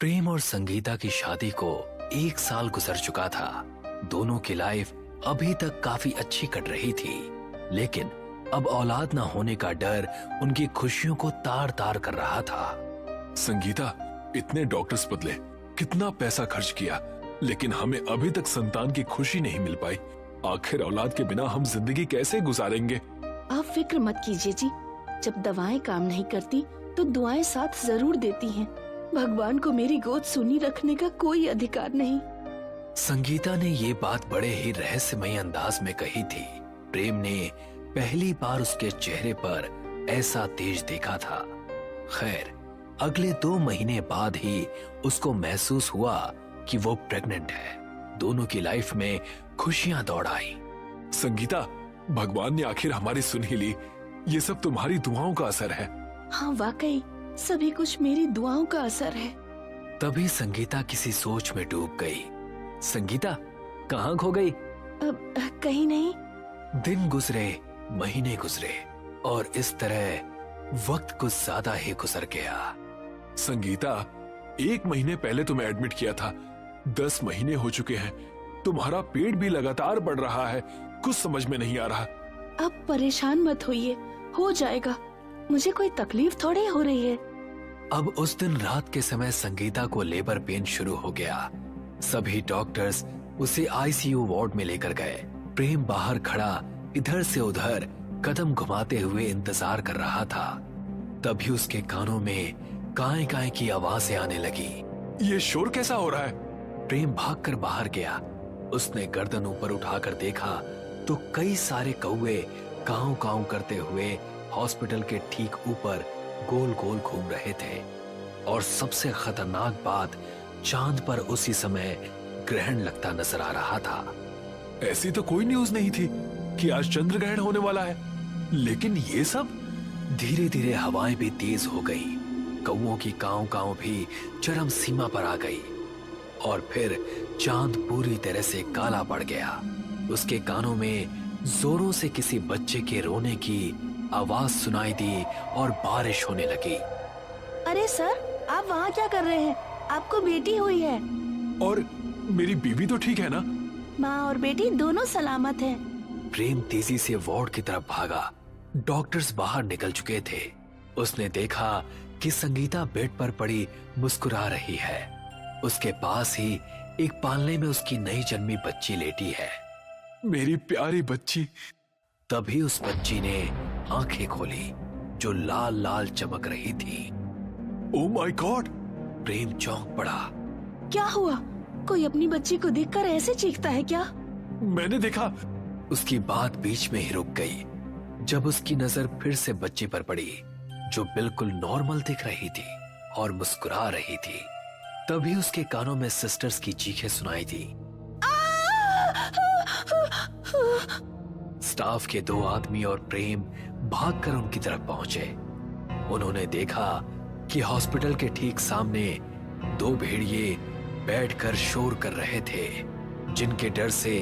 प्रेम और संगीता की शादी को 1 साल गुजर चुका था। दोनों की लाइफ अभी तक काफी अच्छी कट रही थी, लेकिन अब औलाद ना होने का डर उनकी खुशियों को तार तार कर रहा था। संगीता, इतने डॉक्टर्स बदले, कितना पैसा खर्च किया, लेकिन हमें अभी तक संतान की खुशी नहीं मिल पाई। आखिर औलाद के बिना हम जिंदगी कैसे गुजारेंगे? आप फिक्र मत कीजिए जी, जब दवाएं काम नहीं करती तो दुआएं साथ जरूर देती हैं। भगवान को मेरी गोद सुनी रखने का कोई अधिकार नहीं। संगीता ने ये बात बड़े ही रहस्यमय अंदाज में कही थी। प्रेम ने पहली बार उसके चेहरे पर ऐसा तेज देखा था। खैर, अगले 2 महीने बाद ही उसको महसूस हुआ कि वो प्रेग्नेंट है। दोनों की लाइफ में खुशियां दौड़ आई। संगीता, भगवान ने आखिर हमारी सुन ही ली। ये सब तुम्हारी दुआओं का असर है। हाँ, वाकई सभी कुछ मेरी दुआओं का असर है। तभी संगीता किसी सोच में डूब गई। संगीता, कहाँ खो गई? कहीं नहीं। दिन गुजरे, महीने गुजरे और इस तरह वक्त कुछ ज्यादा ही गुजर गया। संगीता, 1 महीने पहले तुम्हें एडमिट किया था। 10 महीने हो चुके हैं। तुम्हारा पेट भी लगातार बढ़ रहा है। कुछ समझ में नहीं आ रहा। अब परेशान मत होइए, हो जाएगा। मुझे कोई तकलीफ थोड़ी हो रही है। अब उस दिन रात के समय संगीता को लेबर पेन शुरू हो गया। सभी डॉक्टर्स उसे आईसीयू वार्ड में लेकर गए। प्रेम बाहर खड़ा इधर से उधर कदम घुमाते हुए इंतजार कर रहा था। तभी उसके कानों में काएं काएं की आवाजें आने लगी। ये शोर कैसा हो रहा है? प्रेम भागकर बाहर गया। उसने गर्दन ऊपर उठाकर देखा तो कई सारे कौवे काऊ काऊ करते हुए हॉस्पिटल के ठीक ऊपर गोल गोल घूम रहे थे। और सबसे खतरनाक बात, चांद पर उसी समय ग्रहण लगता नजर आ रहा था। ऐसी तो कोई न्यूज नहीं थी कि आज चंद्र ग्रहण होने वाला है, लेकिन ये सब। धीरे धीरे हवाएं भी तेज हो गई। कौवों की काऊ काऊ भी चरम सीमा पर आ गई और फिर चांद पूरी तरह से काला पड़ गया। उसके कानों में जोरों से किसी बच्चे के रोने की आवाज सुनाई दी और बारिश होने लगी। अरे सर, आप वहाँ क्या कर रहे हैं? आपको बेटी हुई है। और मेरी बीवी तो ठीक है ना? माँ और बेटी दोनों सलामत हैं। प्रेम तेजी से वार्ड की तरफ भागा। डॉक्टर्स बाहर निकल चुके थे। उसने देखा कि संगीता बेड पर पड़ी मुस्कुरा रही है। उसके पास ही एक पालने में उसकी नई जन्मी बच्ची लेटी है। मेरी प्यारी बच्ची। तभी उस बच्ची ने आंखें खोली जो लाल लाल चमक रही थी। Oh my God! प्रेम चौंक पड़ा। क्या हुआ? कोई अपनी बच्ची को देखकर ऐसे चीखता है क्या? मैंने देखा। उसकी बात बीच में ही रुक गई जब उसकी नजर फिर से बच्ची पर पड़ी जो बिल्कुल नॉर्मल दिख रही थी और मुस्कुरा रही थी। तभी उसके कानों में सिस्टर्स की चीखें सुनाई दी। स्टाफ के 2 आदमी और प्रेम भागकर उनकी तरफ पहुंचे। उन्होंने देखा कि हॉस्पिटल के ठीक सामने 2 भेड़िए बैठकर शोर कर रहे थे, जिनके डर से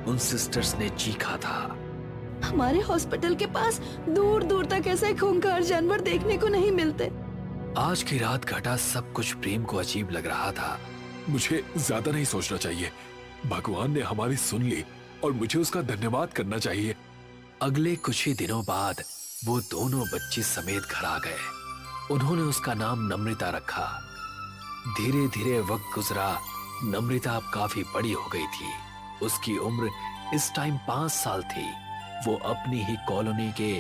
उन सिस्टर्स ने चीखा था। हमारे हॉस्पिटल के पास दूर दूर तक ऐसे खूंखार जानवर देखने को नहीं मिलते। आज की रात घटा सब कुछ प्रेम को अजीब लग रहा था। मुझे ज्यादा नहीं सोचना चाहिए। भगवान ने हमारी सुन ली और मुझे उसका धन्यवाद करना चाहिए। अगले कुछ ही दिनों बाद वो दोनों बच्चे समेत घर आ गए। उन्होंने उसका नाम नम्रता रखा। धीरे धीरे वक्त गुजरा। नम्रता अब काफी बड़ी हो गई थी। उसकी उम्र इस टाइम 5 साल थी। वो अपनी ही कॉलोनी के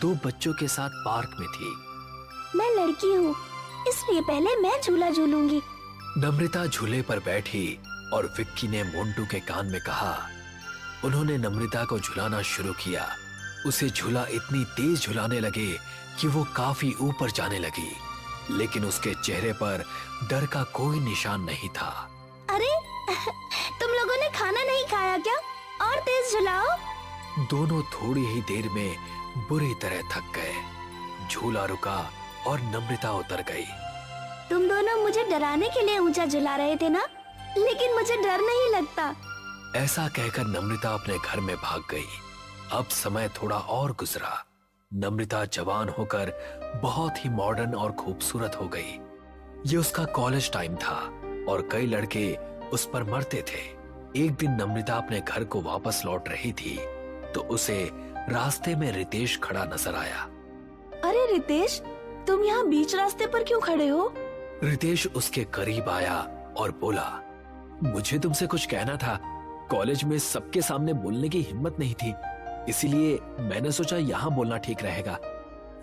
2 बच्चों के साथ पार्क में थी। मैं लड़की हूँ, इसलिए पहले मैं झूला झूलूंगी। नम्रता झूले पर बैठी और विक्की ने मोंटू के कान में कहा। उन्होंने नम्रता को झुलाना शुरू किया। उसे झूला इतनी तेज झुलाने लगे कि वो काफी ऊपर जाने लगी, लेकिन उसके चेहरे पर डर का कोई निशान नहीं था। अरे तुम लोगों ने खाना नहीं खाया क्या? और तेज झुलाओ। दोनों थोड़ी ही देर में बुरी तरह थक गए। झूला रुका और नम्रता उतर गई। तुम दोनों मुझे डराने के लिए ऊंचा झुला रहे थे ना, लेकिन मुझे डर नहीं लगता। ऐसा कहकर नम्रता अपने घर में भाग गई। अब समय थोड़ा और गुजरा। नम्रता जवान होकर बहुत ही मॉडर्न और खूबसूरत हो गई। ये उसका कॉलेज टाइम था और कई लड़के उस पर मरते थे। एक दिन नम्रता अपने घर को वापस लौट रही थी तो उसे रास्ते में रितेश खड़ा नजर आया। अरे रितेश, तुम यहाँ बीच रास्ते पर क्यों खड़े हो? रितेश उसके करीब आया और बोला, मुझे तुमसे कुछ कहना था। कॉलेज में सबके सामने बोलने की हिम्मत नहीं थी, इसीलिए मैंने सोचा यहाँ बोलना ठीक रहेगा।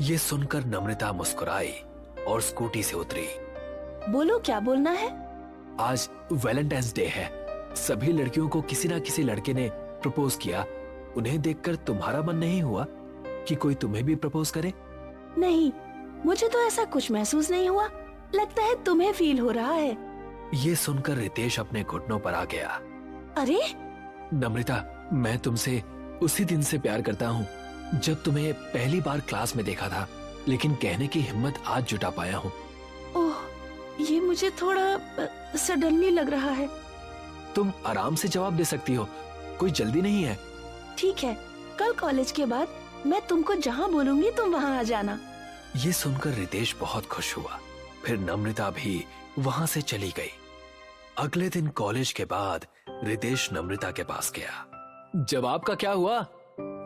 ये सुनकर नम्रता मुस्कुराई और स्कूटी से उतरी। बोलो, क्या बोलना है? आज वैलेंटाइंस डे है। सभी लड़कियों को किसी ना किसी लड़के ने प्रपोज किया। उन्हें देखकर तुम्हारा मन नहीं हुआ कि कोई तुम्हें भी प्रपोज करे? नहीं, मुझे तो ऐसा कुछ महसूस नहीं हुआ। लगता है तुम्हें फील हो रहा है। ये सुनकर रितेश अपने घुटनों पर आ गया। अरे नम्रता, मैं तुमसे उसी दिन से प्यार करता हूँ जब तुम्हें पहली बार क्लास में देखा था, लेकिन कहने की हिम्मत आज जुटा पाया हूँ। ओह, ये मुझे थोड़ा सडनली लग रहा है। तुम आराम से जवाब दे सकती हो, कोई जल्दी नहीं है। ठीक है, कल कॉलेज के बाद मैं तुमको जहाँ बोलूंगी तुम वहाँ आ जाना। ये सुनकर रितेश बहुत खुश हुआ। फिर नम्रता भी वहाँ से चली गई। अगले दिन कॉलेज के बाद रितेश नम्रता के पास गया। जवाब का क्या हुआ?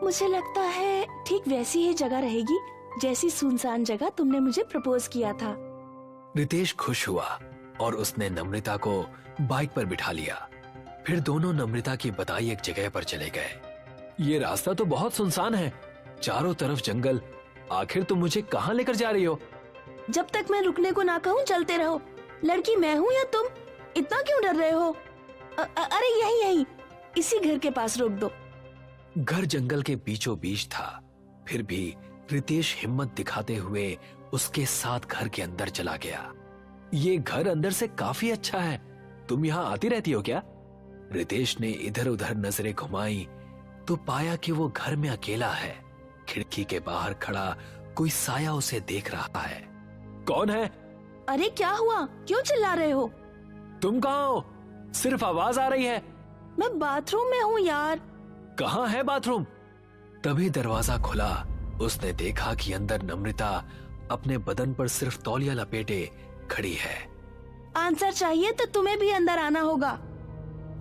मुझे लगता है ठीक वैसी ही जगह रहेगी जैसी सुनसान जगह तुमने मुझे प्रपोज किया था। रितेश खुश हुआ और उसने नम्रता को बाइक पर बिठा लिया। फिर दोनों नम्रता की बताई एक जगह पर चले गए। ये रास्ता तो बहुत सुनसान है, चारों तरफ जंगल। आखिर तुम मुझे कहाँ लेकर जा रही हो? जब तक मैं रुकने को ना कहूँ चलते रहो। लड़की मैं हूँ या तुम? इतना क्यों डर रहे हो? अरे यही इसी घर के पास रोक दो। घर जंगल के बीचों बीच था, फिर भी रितेश हिम्मत दिखाते हुए उसके साथ घर के अंदर चला गया। ये घर अंदर से काफी अच्छा है, तुम यहाँ आती रहती हो क्या? रितेश ने इधर उधर नजरें घुमाई तो पाया कि वो घर में अकेला है। खिड़की के बाहर खड़ा कोई साया उसे देख रहा है। कौन है? अरे क्या हुआ, क्यों चिल्ला रहे हो? तुम कहाँ हो? सिर्फ आवाज आ रही है। मैं बाथरूम में हूँ यार। कहाँ है बाथरूम? तभी दरवाजा खुला। उसने देखा कि अंदर नम्रता अपने बदन पर सिर्फ तौलिया लपेटे खड़ी है। आंसर चाहिए तो तुम्हें भी अंदर आना होगा।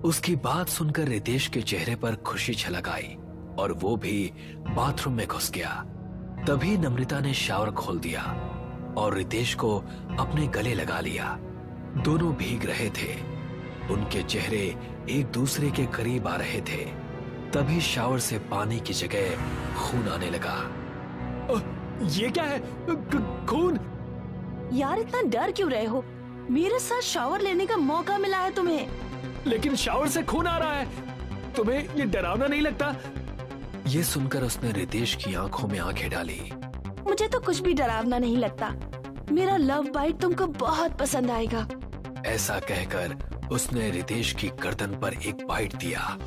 उसकी बात सुनकर रितेश के चेहरे पर खुशी छलक आई और वो भी बाथरूम में घुस गया। तभी नम्रता ने शावर खोल दिया और रितेश को अपने गले लगा लिया। दोनों भीग रहे थे, उनके चेहरे एक दूसरे के करीब आ रहे थे। तभी शावर से पानी की जगह खून आने लगा। ये क्या है? खून? यार इतना डर क्यों रहे हो? मेरे साथ शावर लेने का मौका मिला है तुम्हें। लेकिन शावर से खून आ रहा है, तुम्हें ये डरावना नहीं लगता? ये सुनकर उसने रितेश की आंखों में आंखें डाली। मुझे तो कुछ भी डरावना नहीं लगता। मेरा लव बाइट तुमको बहुत पसंद आएगा। ऐसा कहकर उसने रितेश की गर्दन पर एक बाइट दिया।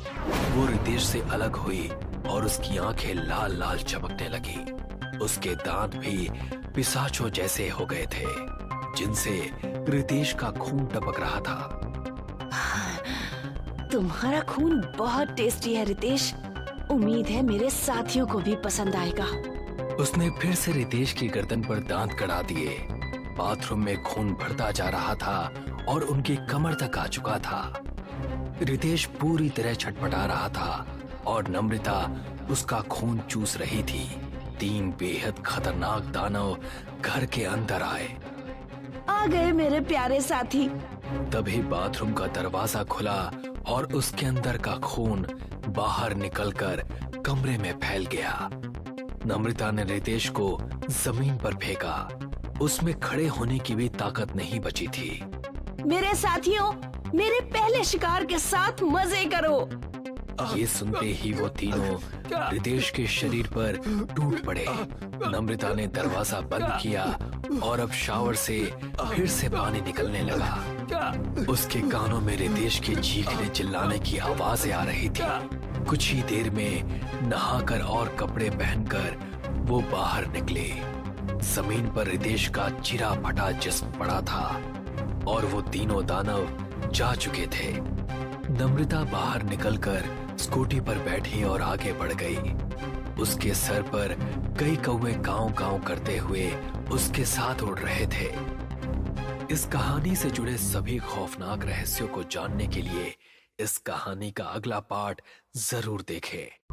वो रितेश से अलग हुई और उसकी आंखें लाल लाल चमकने लगी। उसके दांत भी पिशाचों जैसे हो गए थे, जिनसे रितेश का खून टपक रहा था। तुम्हारा खून बहुत टेस्टी है रितेश। उम्मीद है मेरे साथियों को भी पसंद आएगा। उसने फिर से रितेश की गर्दन पर दांत कड़ा दिए। बाथरूम में खून भरता जा रहा था और उनकी कमर तक आ चुका था। रितेश पूरी तरह छटपटा रहा था और नम्रता उसका खून चूस रही थी। 3 बेहद खतरनाक दानव घर के अंदर आए। आ गए मेरे प्यारे साथी। तभी बाथरूम का दरवाजा खुला और उसके अंदर का खून बाहर निकलकर कमरे में फैल गया। नम्रता ने रितेश को जमीन पर फेंका। उसमें खड़े होने की भी ताकत नहीं बची थी। मेरे साथियों, मेरे पहले शिकार के साथ मजे करो। ये सुनते ही वो तीनों रितेश के शरीर पर टूट पड़े। नम्रता ने दरवाजा बंद किया और अब शावर से फिर से पानी निकलने लगा। उसके कानों में रितेश के चीखने चिल्लाने की आवाजें आ रही थी। कुछ ही देर में नहाकर और कपड़े पहनकर वो बाहर निकले। जमीन पर रितेश का चिरा फटा जिस्म पड़ा था और वो तीनों दानव जा चुके थे। नम्रता बाहर निकलकर स्कूटी पर बैठी और आगे बढ़ गई। उसके सर पर कई कौवे कांव कांव करते हुए उसके साथ उड़ रहे थे। इस कहानी से जुड़े सभी खौफनाक रहस्यों को जानने के लिए इस कहानी का अगला पार्ट जरूर देखें।